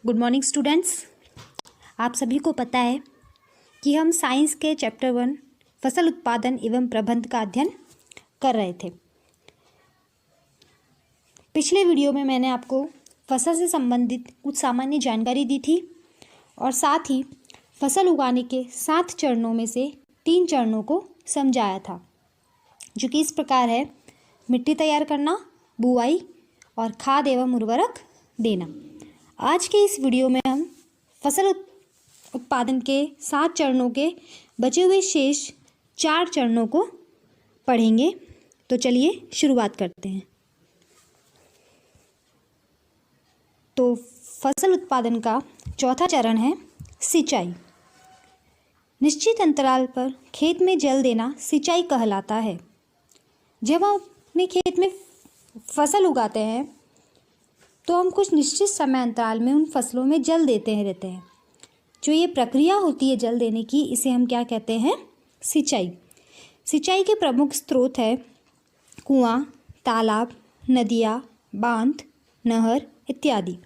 Good morning students. आप सभी को पता है कि हम साइंस के चैप्टर 1 फसल उत्पादन एवं प्रबंध का अध्ययन कर रहे थे। पिछले वीडियो में मैंने आपको फसल से संबंधित कुछ सामान्य जानकारी दी थी और साथ ही फसल उगाने के 7 चरणों में से 3 चरणों को समझाया था, जो कि इस प्रकार है: मिट्टी तैयार करना, बुआई और खाद एवं उर्वरक देना। आज के इस वीडियो में हम फसल उत्पादन के 7 चरणों के बचे हुए शेष 4 चरणों को पढ़ेंगे। तो चलिए शुरुआत करते हैं। तो फसल उत्पादन का चौथा चरण है सिंचाई। निश्चित अंतराल पर खेत में जल देना सिंचाई कहलाता है। जब हम अपने खेत में फसल उगाते हैं तो हम कुछ निश्चित समय अंतराल में उन फसलों में जल देते रहते हैं। जो ये प्रक्रिया होती है जल देने की, इसे हम क्या कहते हैं? सिंचाई। सिंचाई के प्रमुख स्रोत है कुआं, तालाब, नदियाँ, बांध, नहर इत्यादि।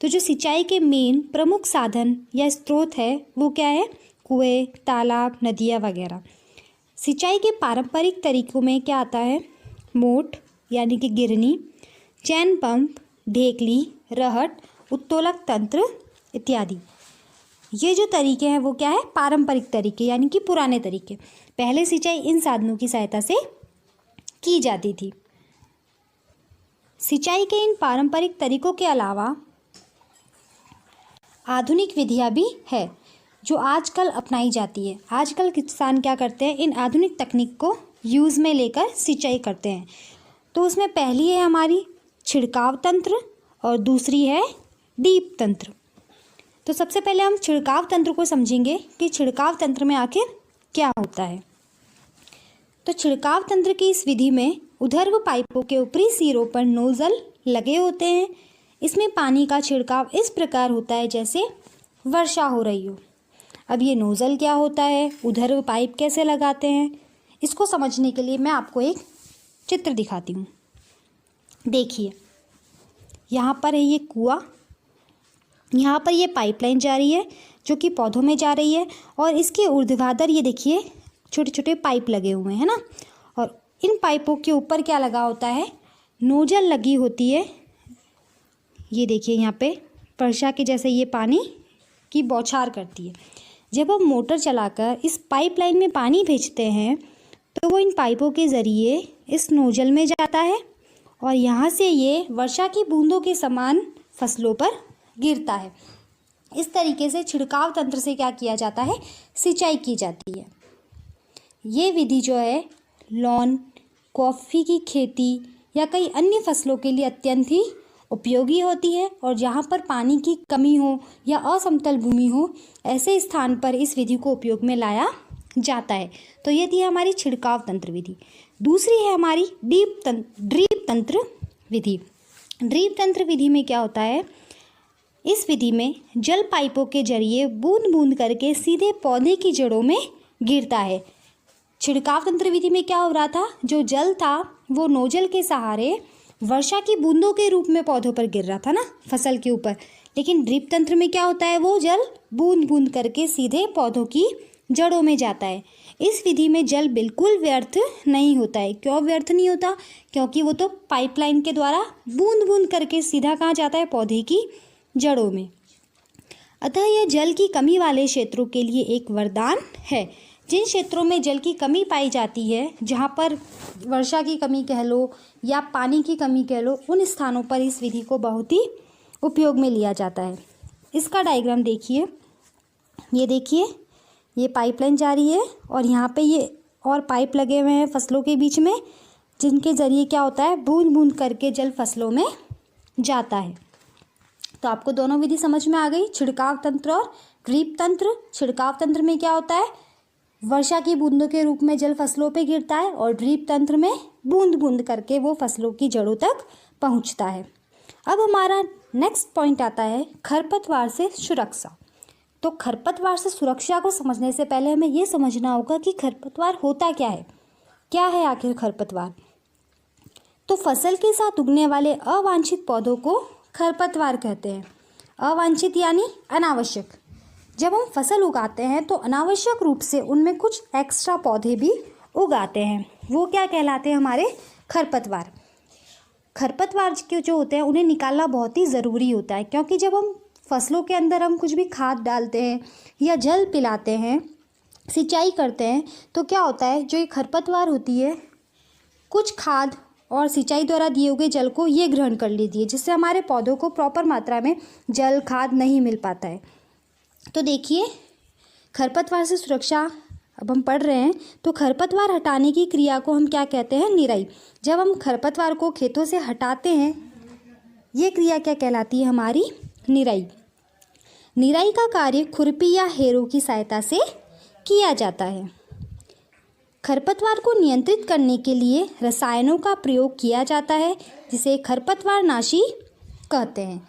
तो जो सिंचाई के मेन प्रमुख साधन या स्रोत है वो क्या है? कुएं, तालाब, नदियाँ वगैरह। सिंचाई के पारंपरिक तरीकों में क्या आता है? मोट यानी कि गिरनी, चैन पंप, ढेकली, रहट, उत्तोलक तंत्र इत्यादि। ये जो तरीके हैं वो क्या है? पारंपरिक तरीके यानी कि पुराने तरीके। पहले सिंचाई इन साधनों की सहायता से की जाती थी। सिंचाई के इन पारंपरिक तरीकों के अलावा आधुनिक विधियां भी है जो आजकल अपनाई जाती है। आजकल किसान क्या करते हैं? इन आधुनिक तकनीक को यूज़ में लेकर सिंचाई करते हैं। तो उसमें पहली है हमारी छिड़काव तंत्र और दूसरी है डीप तंत्र। तो सबसे पहले हम छिड़काव तंत्र को समझेंगे कि छिड़काव तंत्र में आखिर क्या होता है। तो छिड़काव तंत्र की इस विधि में ऊर्ध्व पाइपों के ऊपरी सिरों पर नोजल लगे होते हैं। इसमें पानी का छिड़काव इस प्रकार होता है जैसे वर्षा हो रही हो। अब ये नोजल क्या होता है, ऊर्ध्व पाइप कैसे लगाते हैं, इसको समझने के लिए मैं आपको एक चित्र दिखाती हूँ। देखिए, यहाँ पर है ये कुआं, यहाँ पर ये पाइपलाइन जा रही है जो कि पौधों में जा रही है और इसके ऊर्ध्वाधर ये देखिए छोटे छोटे पाइप लगे हुए हैं ना। और इन पाइपों के ऊपर क्या लगा होता है? नोजल लगी होती है। ये देखिए यहाँ पे वर्षा के जैसे ये पानी की बौछार करती है। जब हम मोटर चलाकर इस पाइपलाइन में पानी भेजते हैं तो वो इन पाइपों के ज़रिए इस नोजल में जाता है और यहाँ से ये वर्षा की बूंदों के समान फसलों पर गिरता है। इस तरीके से छिड़काव तंत्र से क्या किया जाता है? सिंचाई की जाती है। ये विधि जो है लॉन, कॉफ़ी की खेती या कई अन्य फसलों के लिए अत्यंत ही उपयोगी होती है और जहाँ पर पानी की कमी हो या असमतल भूमि हो, ऐसे स्थान पर इस विधि को उपयोग में लाया जाता है। तो ये थी हमारी छिड़काव तंत्र विधि। दूसरी है हमारी ड्रीप तंत्र विधि। ड्रीप तंत्र विधि में क्या होता है? इस विधि में जल पाइपों के जरिए बूंद बूंद करके सीधे पौधे की जड़ों में गिरता है। छिड़काव तंत्र विधि में क्या हो रहा था? जो जल था वो नोजल के सहारे वर्षा की बूंदों के रूप में पौधों पर गिर रहा था ना, फसल के ऊपर। लेकिन ड्रिप तंत्र में क्या होता है? वो जल बूंद बूंद करके सीधे पौधों की जड़ों में जाता है। इस विधि में जल बिल्कुल व्यर्थ नहीं होता है। क्यों व्यर्थ नहीं होता? क्योंकि वो तो पाइपलाइन के द्वारा बूंद बूंद करके सीधा कहाँ जाता है? पौधे की जड़ों में। अतः यह जल की कमी वाले क्षेत्रों के लिए एक वरदान है। जिन क्षेत्रों में जल की कमी पाई जाती है, जहाँ पर वर्षा की कमी कह लो या पानी की कमी कह लो, उन स्थानों पर इस विधि को बहुत ही उपयोग में लिया जाता है। इसका डायग्राम देखिए। ये देखिए, ये पाइपलाइन जा रही है और यहाँ पे ये और पाइप लगे हुए हैं फसलों के बीच में, जिनके ज़रिए क्या होता है? बूंद बूंद करके जल फसलों में जाता है। तो आपको दोनों विधि समझ में आ गई, छिड़काव तंत्र और ड्रिप तंत्र। छिड़काव तंत्र में क्या होता है? वर्षा की बूंदों के रूप में जल फसलों पे गिरता है और ड्रिप तंत्र में बूंद बूंद करके वो फसलों की जड़ों तक पहुंचता है। अब हमारा नेक्स्ट पॉइंट आता है खरपतवार से सुरक्षा। तो खरपतवार से सुरक्षा को समझने से पहले हमें ये समझना होगा कि खरपतवार होता क्या है आखिर खरपतवार? तो फसल के साथ उगने वाले अवांछित पौधों को खरपतवार कहते हैं। अवांछित यानी अनावश्यक। जब हम फसल उगाते हैं तो अनावश्यक रूप से उनमें कुछ एक्स्ट्रा पौधे भी उगाते हैं, वो क्या कहलाते हैं? हमारे खरपतवार। खरपतवार के जो होते हैं उन्हें निकालना बहुत ही ज़रूरी होता है, क्योंकि जब हम फसलों के अंदर हम कुछ भी खाद डालते हैं या जल पिलाते हैं, सिंचाई करते हैं, तो क्या होता है, जो ये खरपतवार होती है कुछ खाद और सिंचाई द्वारा दिए हुए जल को ये ग्रहण कर लेती है, जिससे हमारे पौधों को प्रॉपर मात्रा में जल खाद नहीं मिल पाता है। तो देखिए, खरपतवार से सुरक्षा अब हम पढ़ रहे हैं, तो खरपतवार हटाने की क्रिया को हम क्या कहते हैं? निराई। जब हम खरपतवार को खेतों से हटाते हैं, ये क्रिया क्या कहलाती है? हमारी निराई। निराई का कार्य खुरपी या हेरों की सहायता से किया जाता है। खरपतवार को नियंत्रित करने के लिए रसायनों का प्रयोग किया जाता है, जिसे खरपतवारनाशी कहते हैं।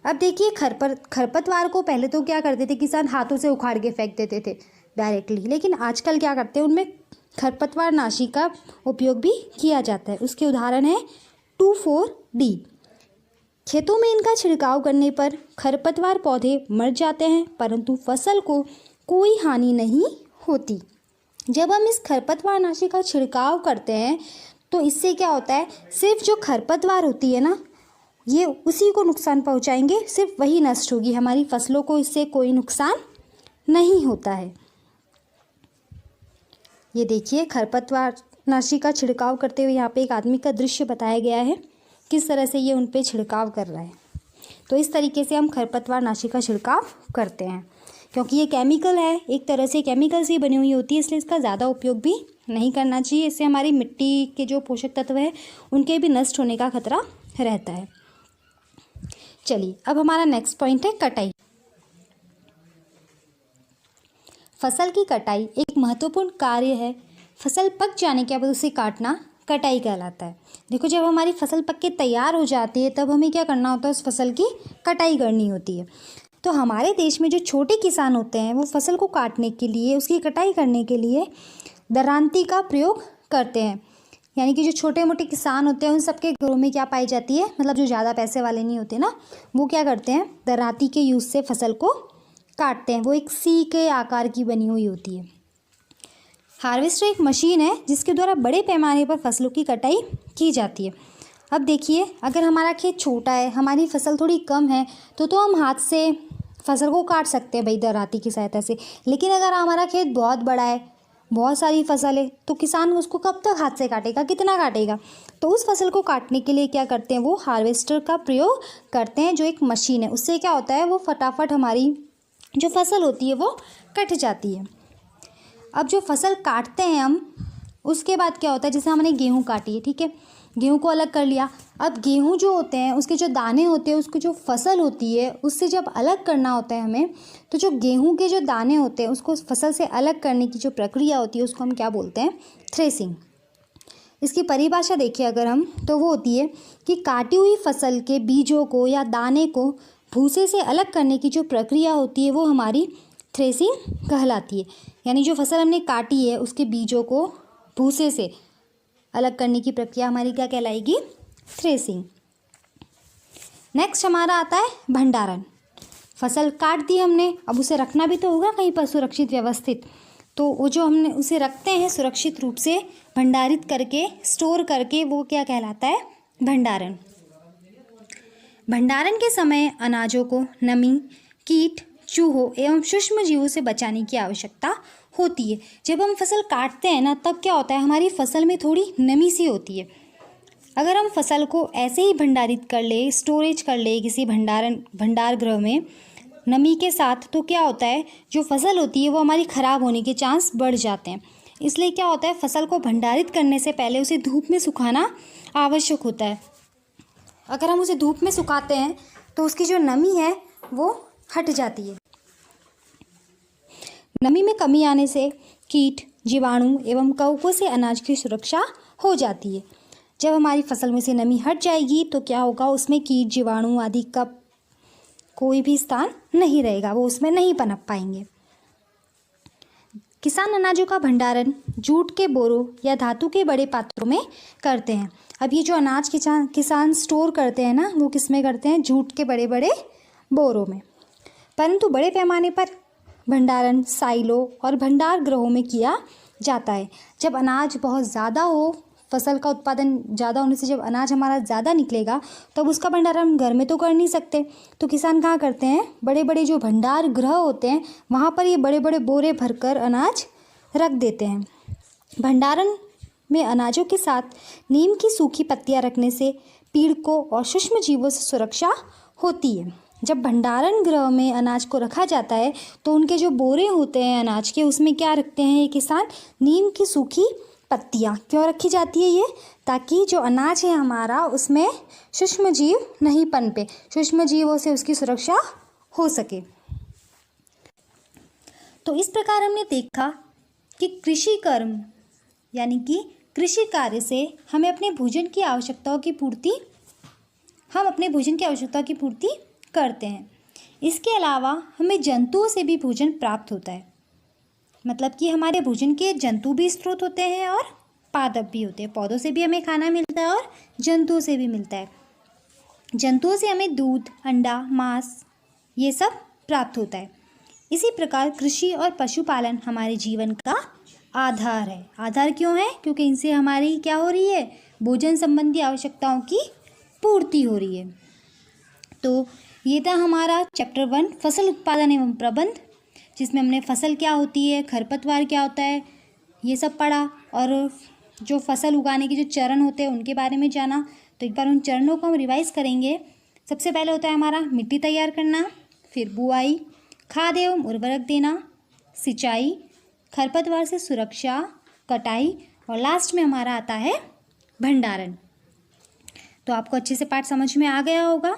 अब देखिए, खरपतवार को पहले तो क्या करते थे किसान? हाथों से उखाड़ के फेंक देते थे डायरेक्टली, लेकिन आजकल क्या करते हैं, उनमें खरपतवारनाशी का उपयोग भी किया जाता है। उसके उदाहरण है 2,4-D। खेतों में इनका छिड़काव करने पर खरपतवार पौधे मर जाते हैं, परंतु फसल को कोई हानि नहीं होती। जब हम इस खरपतवारनाशी का छिड़काव करते हैं तो इससे क्या होता है, सिर्फ जो खरपतवार होती है ना, ये उसी को नुकसान पहुंचाएंगे, सिर्फ वही नष्ट होगी, हमारी फसलों को इससे कोई नुकसान नहीं होता है। ये देखिए, खरपतवारनाशी का छिड़काव करते हुए यहाँ पे एक आदमी का दृश्य बताया गया है, किस तरह से ये उन पे छिड़काव कर रहा है। तो इस तरीके से हम खरपतवारनाशी का छिड़काव करते हैं, क्योंकि ये केमिकल है, एक तरह से केमिकल से बनी हुई होती है, इसलिए इसका ज़्यादा उपयोग भी नहीं करना चाहिए। इससे हमारी मिट्टी के जो पोषक तत्व हैं उनके भी नष्ट होने का खतरा रहता है। चलिए, अब हमारा नेक्स्ट पॉइंट है कटाई। फसल की कटाई एक महत्वपूर्ण कार्य है। फसल पक जाने के बाद उसे काटना कटाई कहलाता है। देखो, जब हमारी फसल पक के तैयार हो जाती है तब हमें क्या करना होता है? उस फसल की कटाई करनी होती है। तो हमारे देश में जो छोटे किसान होते हैं वो फसल को काटने के लिए, उसकी कटाई करने के लिए दरांती का प्रयोग करते हैं। यानी कि जो छोटे मोटे किसान होते हैं उन सबके घरों में क्या पाई जाती है, मतलब जो ज़्यादा पैसे वाले नहीं होते ना, वो क्या करते हैं? दरांती के यूज़ से फसल को काटते हैं। वो एक सी के आकार की बनी हुई होती है। हार्वेस्टर एक मशीन है जिसके द्वारा बड़े पैमाने पर फसलों की कटाई की जाती है। अब देखिए, अगर हमारा खेत छोटा है, हमारी फसल थोड़ी कम है, तो हम हाथ से फसल को काट सकते हैं भाई दरांती की सहायता से। लेकिन अगर हमारा खेत बहुत बड़ा है, बहुत सारी फसल है, तो किसान उसको कब तक हाथ से काटेगा, कितना काटेगा? तो उस फसल को काटने के लिए क्या करते हैं? वो हार्वेस्टर का प्रयोग करते हैं, जो एक मशीन है। उससे क्या होता है, वो फटाफट हमारी जो फसल होती है वो कट जाती है। अब जो फसल काटते हैं हम, उसके बाद क्या होता है, जैसे हमने गेहूँ काटी है, ठीक है, गेहूँ को अलग कर लिया। अब गेहूँ जो होते हैं उसके जो दाने होते हैं, उसको जो फसल होती है उससे जब अलग करना होता है हमें, तो जो गेहूँ के जो दाने होते हैं उसको फसल से अलग करने की जो प्रक्रिया होती है उसको हम क्या बोलते हैं? थ्रेसिंग। इसकी परिभाषा देखिए अगर हम, तो वो होती है कि काटी हुई फसल के बीजों को या दाने को भूसे से अलग करने की जो प्रक्रिया होती है वो हमारी थ्रेसिंग कहलाती है। यानी जो फसल हमने काटी है उसके बीजों को भूसे से अलग करने की प्रक्रिया हमारी क्या कहलाएगी? थ्रेसिंग। नेक्स्ट हमारा आता है भंडारण। फसल काट दी हमने, अब उसे रखना भी तो होगा कहीं पर सुरक्षित व्यवस्थित, तो वो जो हमने उसे रखते हैं सुरक्षित रूप से भंडारित करके, स्टोर करके, वो क्या कहलाता है? भंडारण। भंडारण के समय अनाजों को नमी, कीट, चूहों एवं सूक्ष्म जीवों से बचाने की आवश्यकता होती है। जब हम फसल काटते हैं ना, तब क्या होता है, हमारी फसल में थोड़ी नमी सी होती है। अगर हम फसल को ऐसे ही भंडारित कर ले, स्टोरेज कर ले किसी भंडार गृह में नमी के साथ, तो क्या होता है, जो फसल होती है वो हमारी ख़राब होने के चांस बढ़ जाते हैं। इसलिए क्या होता है, फसल को भंडारित करने से पहले उसे धूप में सुखाना आवश्यक होता है। अगर हम उसे धूप में सुखाते हैं तो उसकी जो नमी है वो हट जाती है। नमी में कमी आने से कीट, जीवाणु एवं कवकों से अनाज की सुरक्षा हो जाती है। जब हमारी फसल में से नमी हट जाएगी तो क्या होगा, उसमें कीट, जीवाणु आदि का कोई भी स्थान नहीं रहेगा, वो उसमें नहीं पनप पाएंगे। किसान अनाजों का भंडारण जूट के बोरों या धातु के बड़े पात्रों में करते हैं। अब ये जो अनाज किसान स्टोर करते हैं ना, वो किस में करते हैं? जूट के बड़े बड़े बोरों में। परंतु बड़े पैमाने पर भंडारण साइलो और भंडार गृहों में किया जाता है। जब अनाज बहुत ज़्यादा हो, फसल का उत्पादन ज़्यादा होने से जब अनाज हमारा ज़्यादा निकलेगा तब उसका भंडारण हम घर में तो कर नहीं सकते, तो किसान कहाँ करते हैं, बड़े बड़े जो भंडार गृह होते हैं वहाँ पर ये बड़े बड़े बोरे भरकर अनाज रख देते हैं। भंडारण में अनाजों के साथ नीम की सूखी पत्तियाँ रखने से पीड़कों और सूक्ष्म जीवों से सुरक्षा होती है। जब भंडारण गृह में अनाज को रखा जाता है तो उनके जो बोरे होते हैं अनाज के, उसमें क्या रखते हैं ये किसान, नीम की सूखी पत्तियाँ। क्यों रखी जाती है ये, ताकि जो अनाज है हमारा उसमें सूक्ष्म जीव नहीं पनपे, सूक्ष्म जीवों से उसकी सुरक्षा हो सके। तो इस प्रकार हमने देखा कि कृषि कर्म यानी कि कृषि कार्य से हमें अपने भोजन की आवश्यकताओं की पूर्ति करते हैं। इसके अलावा हमें जंतुओं से भी भोजन प्राप्त होता है, मतलब कि हमारे भोजन के जंतु भी स्रोत होते हैं और पादप भी होते हैं। पौधों से भी हमें खाना मिलता है और जंतुओं से भी मिलता है। जंतुओं से हमें दूध, अंडा, मांस ये सब प्राप्त होता है। इसी प्रकार कृषि और पशुपालन हमारे जीवन का आधार है। आधार क्यों है, क्योंकि इनसे हमारी क्या हो रही है, भोजन संबंधी आवश्यकताओं की पूर्ति हो रही है। तो ये था हमारा चैप्टर 1 फसल उत्पादन एवं प्रबंध, जिसमें हमने फसल क्या होती है, खरपतवार क्या होता है, ये सब पढ़ा और जो फसल उगाने के जो चरण होते हैं उनके बारे में जाना। तो एक बार उन चरणों को हम रिवाइज करेंगे। सबसे पहले होता है हमारा मिट्टी तैयार करना, फिर बुआई, खाद एवं उर्वरक देना, सिंचाई, खरपतवार से सुरक्षा, कटाई और लास्ट में हमारा आता है भंडारण। तो आपको अच्छे से पाठ समझ में आ गया होगा।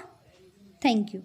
Thank you.